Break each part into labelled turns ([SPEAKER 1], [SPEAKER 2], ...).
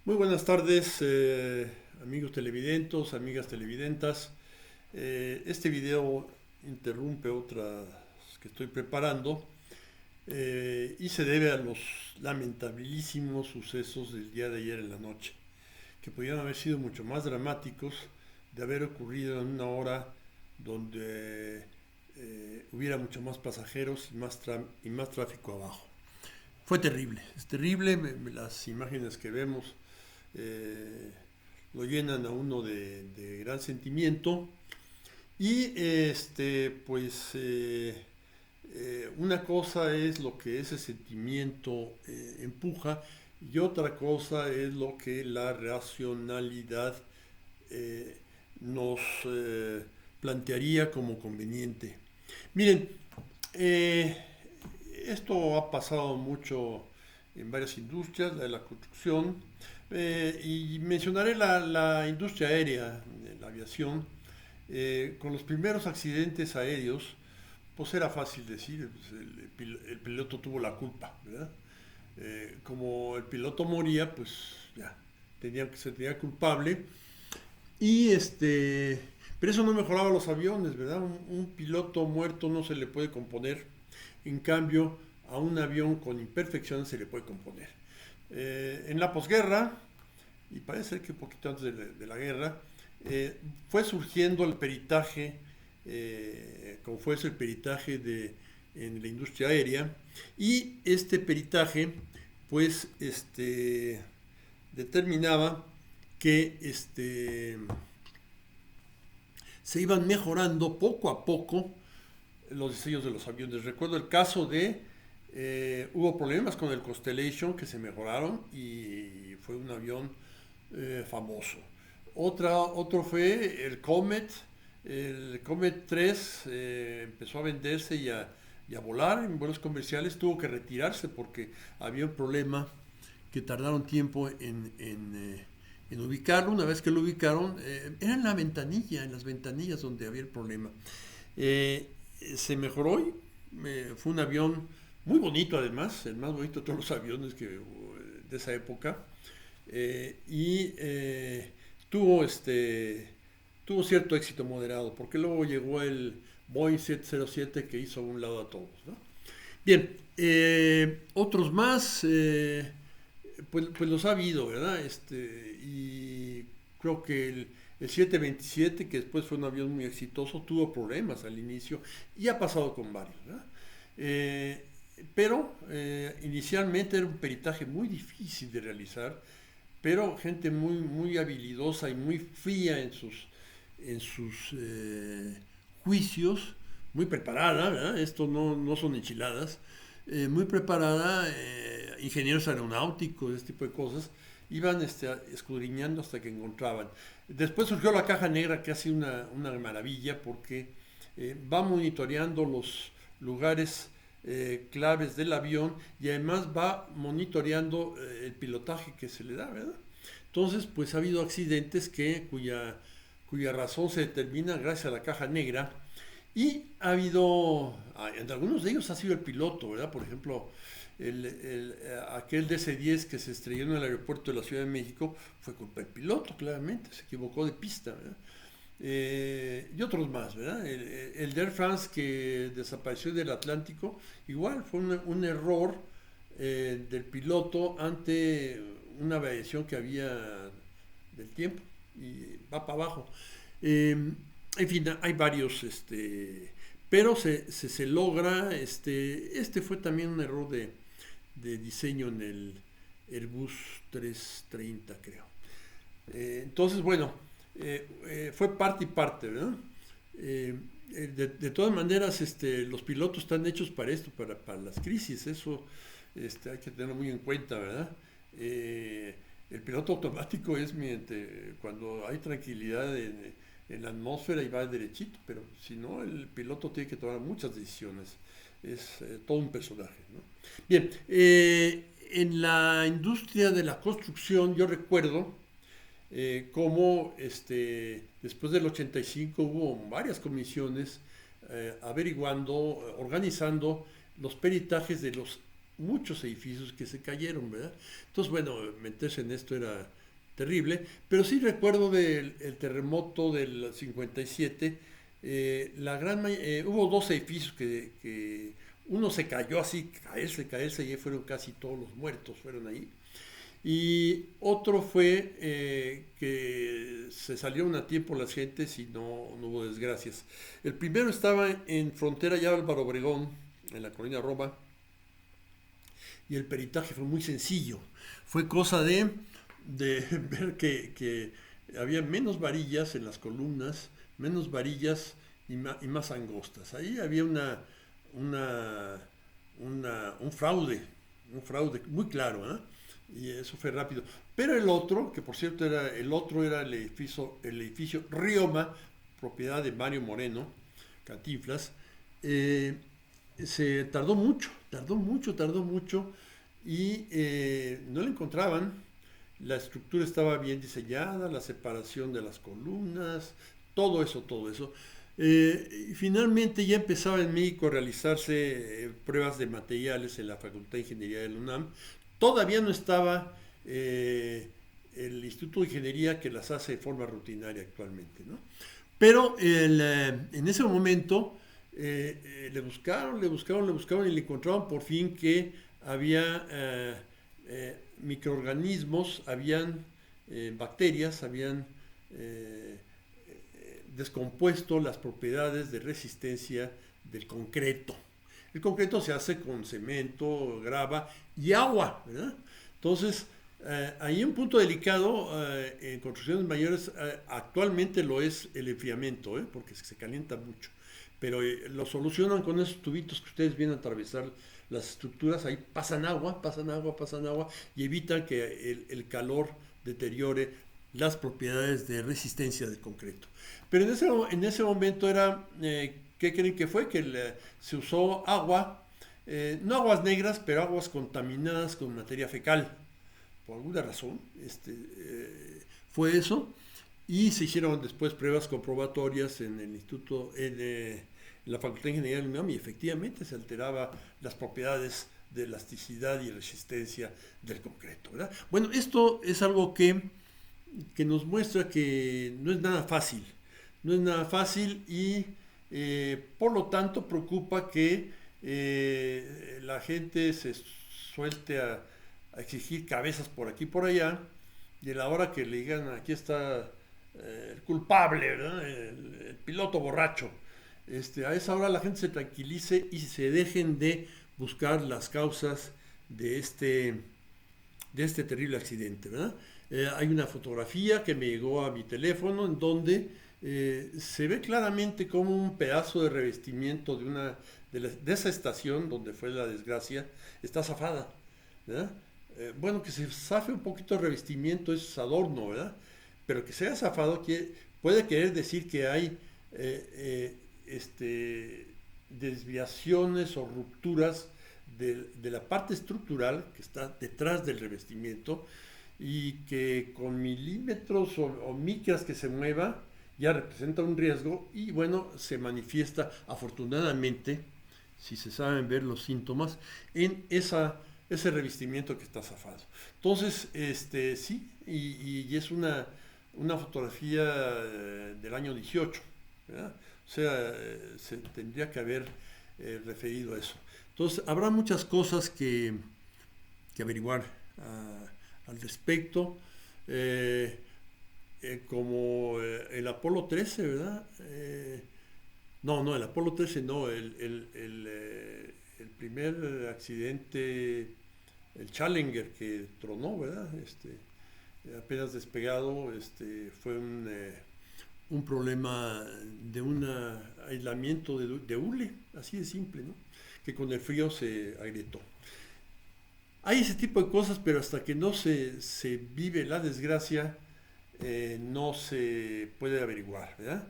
[SPEAKER 1] Muy buenas tardes, amigos televidentes, amigas televidentas. Este video interrumpe otras que estoy preparando y se debe a los lamentabilísimos sucesos del día de ayer en la noche, que pudieron haber sido mucho más dramáticos de haber ocurrido en una hora donde hubiera mucho más pasajeros y más tráfico abajo. Fue terrible, es terrible, las imágenes que vemos eh, lo llenan a uno de gran sentimiento y una cosa es lo que ese sentimiento empuja y otra cosa es lo que la racionalidad eh, nos plantearía como conveniente. Miren, eh, esto ha pasado mucho en varias industrias, la de la construcción, y mencionaré la industria aérea, la aviación. Con los primeros accidentes aéreos, pues era fácil decir, pues el piloto tuvo la culpa, ¿verdad? Como el piloto moría, pues ya, se tenía culpable. Y pero eso no mejoraba los aviones, ¿verdad? Un piloto muerto no se le puede componer. En cambio, a un avión con imperfecciones se le puede componer. En la posguerra, y parece ser que un poquito antes de la guerra, fue surgiendo el peritaje, como fue el peritaje en la industria aérea, y este peritaje, pues, determinaba que se iban mejorando poco a poco los diseños de los aviones. Recuerdo el caso hubo problemas con el Constellation que se mejoraron y fue un avión famoso. Otro fue el Comet 3 empezó a venderse y a volar en vuelos comerciales, tuvo que retirarse porque había un problema que tardaron tiempo en ubicarlo. Una vez que lo ubicaron, era en en las ventanillas donde había el problema. Eh, Se mejoró y fue un avión muy bonito además, el más bonito de todos los aviones de esa época. Tuvo tuvo cierto éxito moderado, porque luego llegó el Boeing 707 que hizo a un lado a todos, ¿no? Bien, otros más, pues los ha habido, ¿verdad? Y creo que el 727, que después fue un avión muy exitoso, tuvo problemas al inicio y ha pasado con varios, ¿verdad? Pero inicialmente era un peritaje muy difícil de realizar, pero gente muy habilidosa y muy fría en sus juicios, muy preparada, ¿verdad? Esto no son enchiladas, muy preparada, ingenieros aeronáuticos, este tipo de cosas, iban escudriñando hasta que encontraban. Después surgió la caja negra, que ha sido una maravilla porque va monitoreando los lugares claves del avión y además va monitoreando el pilotaje que se le da, ¿verdad? Entonces, pues ha habido accidentes cuya razón se determina gracias a la caja negra y ha habido, en algunos de ellos ha sido el piloto, ¿verdad? Por ejemplo, aquel DC-10 que se estrelló en el aeropuerto de la Ciudad de México fue culpa del piloto, claramente, se equivocó de pista, ¿verdad? Y otros más, ¿verdad? El de Air France que desapareció del Atlántico, igual fue un error del piloto ante una variación que había del tiempo y va para abajo. En fin, hay varios, pero se logra, fue también un error de diseño en el Airbus 330, creo. Entonces, bueno, fue parte y parte, ¿verdad? De todas maneras, los pilotos están hechos para esto, para las crisis, eso hay que tenerlo muy en cuenta, ¿verdad? El piloto automático es cuando hay tranquilidad en la atmósfera y va derechito, pero si no, el piloto tiene que tomar muchas decisiones, es todo un personaje, ¿no? Bien, en la industria de la construcción yo recuerdo cómo después del 85 hubo varias comisiones averiguando, organizando los peritajes de los muchos edificios que se cayeron, ¿verdad? Entonces, bueno, meterse en esto era terrible, pero sí recuerdo del el terremoto del 57, hubo dos edificios que uno se cayó así, caerse, y fueron casi todos los muertos, fueron ahí. Y otro fue que se salieron a tiempo las gentes y no hubo desgracias. El primero estaba en frontera ya Álvaro Obregón, en la colonia Roma, y el peritaje fue muy sencillo. Fue cosa de ver que había menos varillas en las columnas, menos varillas y más angostas. Ahí había una, un fraude muy claro, ¿eh? Y eso fue rápido. Pero el otro, que por cierto era el edificio Rioma, propiedad de Mario Moreno, Cantinflas, se tardó mucho y no lo encontraban. La estructura estaba bien diseñada, la separación de las columnas, todo eso. Y finalmente ya empezaba en México a realizarse pruebas de materiales en la Facultad de Ingeniería de la UNAM. Todavía no estaba el Instituto de Ingeniería que las hace de forma rutinaria actualmente, ¿no? Pero en ese momento le buscaron y le encontraron por fin que había microorganismos, habían bacterias, habían descompuesto las propiedades de resistencia del concreto. El concreto se hace con cemento, grava y agua, ¿verdad? Entonces, ahí un punto delicado en construcciones mayores actualmente lo es el enfriamiento, porque se calienta mucho. Pero lo solucionan con esos tubitos que ustedes vienen a atravesar las estructuras, ahí pasan agua y evitan que el calor deteriore las propiedades de resistencia del concreto. Pero en ese momento era, ¿qué creen que fue? Que se usó agua, no aguas negras, pero aguas contaminadas con materia fecal. Por alguna razón, fue eso. Y se hicieron después pruebas comprobatorias en el instituto, en la Facultad de Ingeniería de la UNAM, y efectivamente se alteraba las propiedades de elasticidad y resistencia del concreto, ¿verdad? Bueno, esto es algo que nos muestra que no es nada fácil. No es nada fácil y por lo tanto preocupa que la gente se suelte a exigir cabezas por aquí y por allá, y a la hora que le digan aquí está el culpable, ¿verdad? El piloto borracho, a esa hora la gente se tranquilice y se dejen de buscar las causas de este terrible accidente, ¿verdad? Hay una fotografía que me llegó a mi teléfono en donde se ve claramente como un pedazo de revestimiento de esa estación donde fue la desgracia está zafada, ¿verdad? Bueno, que se zafe un poquito el revestimiento es adorno, ¿verdad? Pero que sea zafado puede querer decir que hay desviaciones o rupturas de la parte estructural que está detrás del revestimiento y que con milímetros o micras que se mueva ya representa un riesgo y bueno, se manifiesta afortunadamente, si se saben ver los síntomas, en ese revestimiento que está zafado. Entonces, sí, y es una fotografía del año 18, ¿verdad? O sea, se tendría que haber referido a eso. Entonces, habrá muchas cosas que averiguar al respecto, como el Apolo 13, ¿verdad? No, el Apolo 13 no, el primer accidente, el Challenger que tronó, ¿verdad? Apenas despegado, fue un problema de un aislamiento de hule, así de simple, ¿no? Que con el frío se agrietó. Hay ese tipo de cosas, pero hasta que no se vive la desgracia, no se puede averiguar, ¿verdad?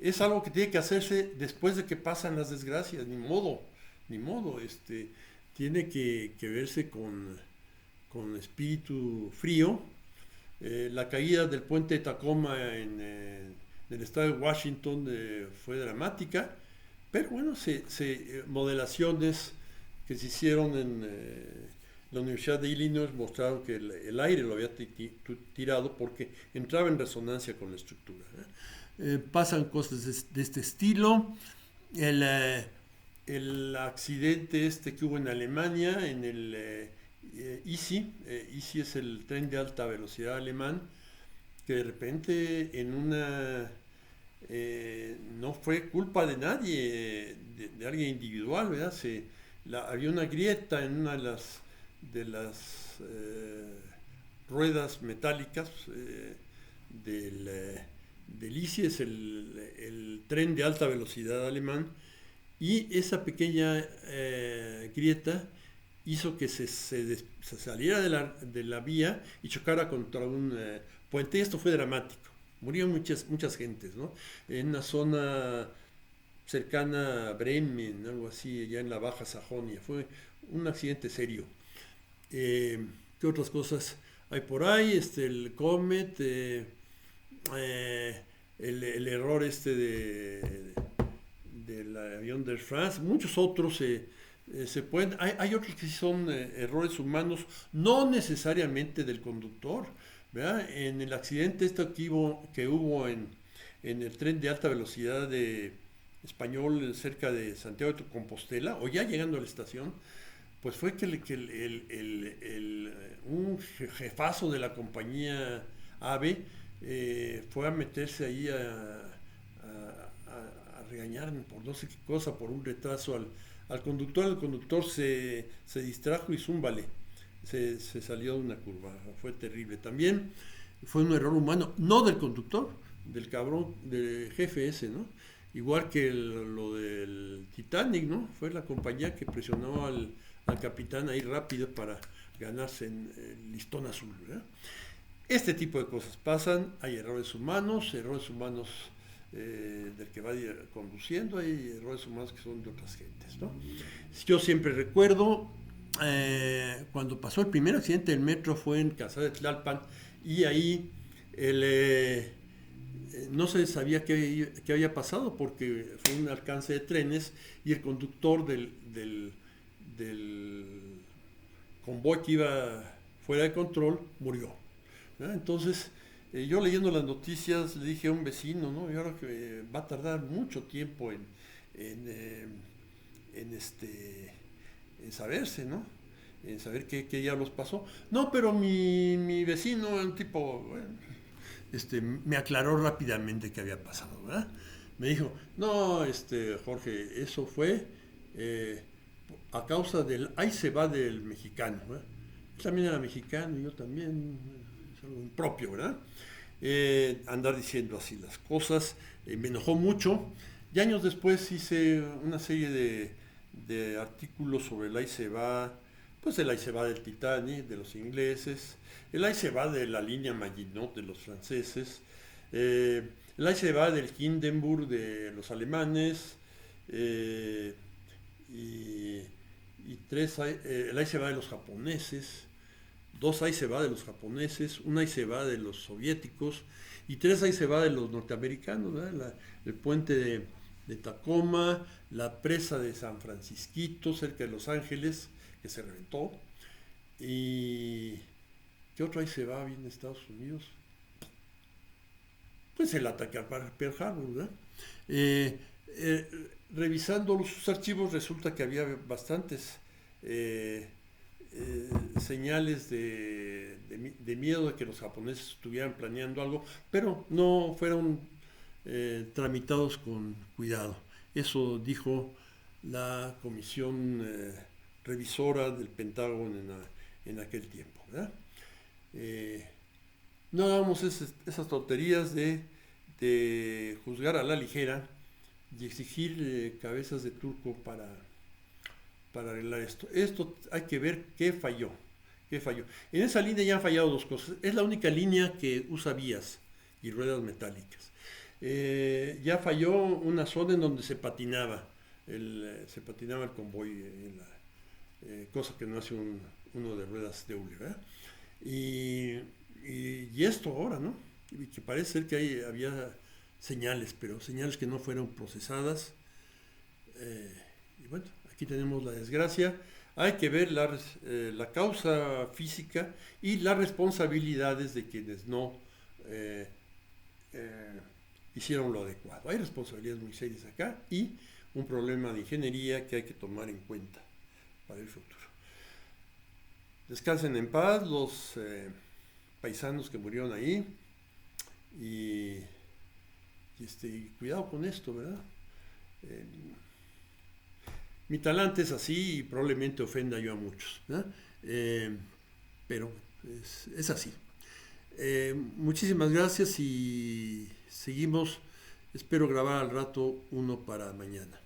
[SPEAKER 1] Es algo que tiene que hacerse después de que pasan las desgracias, ni modo, tiene que verse con espíritu frío. La caída del puente de Tacoma en el estado de Washington fue dramática, pero bueno, modelaciones que se hicieron en la Universidad de Illinois mostraron que el aire lo había tirado porque entraba en resonancia con la estructura. Pasan cosas de este estilo. El accidente que hubo en Alemania, en el ICI. ICI es el tren de alta velocidad alemán, que de repente en una... no fue culpa de nadie, de alguien individual, ¿verdad? Había una grieta en una de las ruedas metálicas del ICI, es el tren de alta velocidad alemán, y esa pequeña grieta hizo que se saliera de la vía y chocara contra un puente, y esto fue dramático. Murieron muchas gentes, ¿no? En una zona cercana a Bremen, algo así, ya en la Baja Sajonia. Fue un accidente serio. ¿Qué otras cosas hay por ahí? El Comet, el error del avión de Air France, muchos otros se pueden... Hay otros que son errores humanos, no necesariamente del conductor, ¿verdad? En el accidente que hubo en el tren de alta velocidad de español cerca de Santiago de Compostela, o ya llegando a la estación, pues fue que un jefazo de la compañía AVE fue a meterse ahí a regañar por no sé qué cosa, por un retraso al conductor. El conductor se distrajo y zúmbale. Se salió de una curva, fue terrible. También fue un error humano, no del conductor, del cabrón, del jefe ese, ¿no? Igual que lo del Titanic, ¿no? Fue la compañía que presionó al capitán ahí rápido para ganarse en el listón azul, ¿verdad? Este tipo de cosas pasan, hay errores humanos del que va conduciendo, hay errores humanos que son de otras gentes, ¿no? Yo siempre recuerdo cuando pasó el primer accidente del metro, fue en Calzada de Tlalpan, y ahí no se sabía qué había pasado porque fue un alcance de trenes y el conductor del convoy que iba fuera de control murió, ¿no? Entonces yo leyendo las noticias le dije a un vecino, ¿no? Y ahora que va a tardar mucho tiempo en saberse, ¿no? En saber qué diablos pasó. No, pero mi vecino, un tipo, bueno, me aclaró rápidamente qué había pasado, ¿verdad? Me dijo, no, Jorge, eso fue a causa del, ahí se va del mexicano, ¿verdad? Él también era mexicano y yo también, es algo impropio, ¿verdad? Andar diciendo así las cosas, me enojó mucho, y años después hice una serie de artículos sobre el ahí se va, pues el ahí se va del Titanic, de los ingleses, el ahí se va de la línea Maginot de los franceses, el ahí se va del Hindenburg de los alemanes, y el ahí se va de los japoneses, dos ahí se va de los japoneses, una ahí se va de los soviéticos, y tres ahí se va de los norteamericanos, ¿verdad? El puente de Tacoma, la presa de San Francisquito, cerca de Los Ángeles, que se reventó, y ¿qué otro ahí se va bien de Estados Unidos? Pues el ataque a Pearl Harbor, ¿verdad? Revisando sus archivos resulta que había bastantes señales de miedo de que los japoneses estuvieran planeando algo, pero no fueron tramitados con cuidado. Eso dijo la comisión revisora del Pentágono en aquel tiempo, ¿verdad? No hagamos esas tonterías de juzgar a la ligera y exigir cabezas de turco para arreglar esto. Esto hay que ver qué falló. En esa línea ya han fallado dos cosas. Es la única línea que usa vías y ruedas metálicas. Ya falló una zona en donde se patinaba el convoy, cosa que no hace uno de ruedas de hule, ¿verdad? Y esto ahora, ¿no? Y que parece ser que había señales, pero señales que no fueron procesadas. Y bueno, aquí tenemos la desgracia. hay que ver la causa física y las responsabilidades de quienes no eh, eh, hicieron lo adecuado. Hay responsabilidades muy serias acá y un problema de ingeniería que hay que tomar en cuenta para el futuro. Descansen en paz los paisanos que murieron ahí y, cuidado con esto, ¿verdad? Eh, Mi talante es así y probablemente ofenda yo a muchos, ¿no? Eh, pero es así. Muchísimas gracias y seguimos. Espero grabar al rato uno para mañana.